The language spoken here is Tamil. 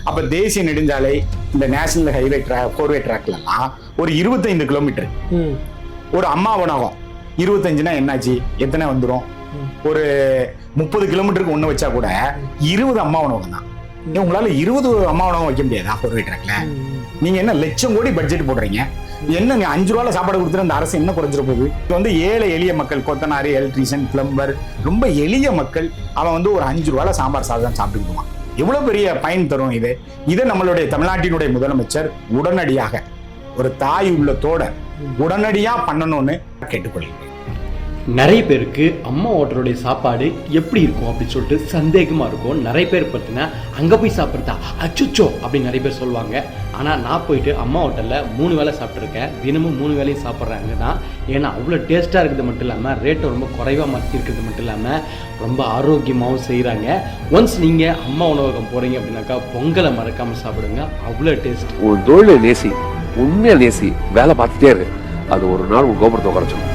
அப்ப தேசிய நெடுஞ்சாலை இந்த நேஷனல் ஹைவே ஃபோர்வே ட்ராக்லாம் ஒரு 25 கிலோமீட்டர். ஒரு அம்மா உணவகம் 25னா என்னாச்சு, எத்தனை வந்துடும்? ஒரு 30 கிலோமீட்டருக்கு ஒண்ணு வச்சா கூட 20 அம்மா உணவகம் தான். உங்களால 20 அம்மா உணவகம் வைக்க முடியாதா ஃபோர்வே ட்ராக்ல? நீங்க என்ன லட்சம் கோடி பட்ஜெட் போடுறீங்க? என்னங்க 5 ரூபாயில சாப்பாடு கொடுத்துட்டு அந்த அரசு என்ன குறைஞ்சிட போகுது? இது ஏழை எளிய மக்கள், கொத்தனாரி, எலக்ட்ரீஷியன், பிளம்பர், ரொம்ப எளிய மக்கள், அவன் ஒரு 5 ரூபாயில சாம்பார் சாதம் சாப்பிட்டுக்குவான். எவ்வளவு பெரிய பயன் தரும் இது. இதை நம்மளுடைய தமிழ்நாட்டினுடைய முதலமைச்சர் உடனடியாக ஒரு தாய் உள்ளத்தோட உடனடியா பண்ணணும்னு கேட்டுக்கொள்கிறேன். நிறைய பேருக்கு அம்மா ஹோட்டலுடைய சாப்பாடு எப்படி இருக்கும் அப்படின்னு சொல்லிட்டு சந்தேகமாக இருக்கும். நிறைய பேர் பார்த்தீங்கன்னா அங்கே போய் சாப்பிட்றதா அச்சுச்சோ அப்படின்னு நிறைய பேர் சொல்லுவாங்க. ஆனால் நான் போயிட்டு அம்மா ஹோட்டலில் 3 வேளை சாப்பிட்ருக்கேன். தினமும் 3 வேளையும் சாப்பிட்றாங்க தான். ஏன்னா அவ்வளோ டேஸ்ட்டாக இருக்கிறது மட்டும் இல்லாமல் ரேட்டை ரொம்ப குறைவாக மாற்றி இருக்கிறது மட்டும் இல்லாமல் ரொம்ப ஆரோக்கியமாகவும் செய்கிறாங்க. ஒன்ஸ் நீங்கள் அம்மா உணவகம் போகிறீங்க அப்படின்னாக்கா பொங்கலை மறக்காமல் சாப்பிடுங்க, அவ்வளோ டேஸ்ட். ஒரு தொழிலை நேசி, உண்மையாக நேசி, வேலை பார்த்துட்டே இருக்கு. அது ஒரு நாள் உங்கள் கோபுரத்தை குறைச்சிடும்.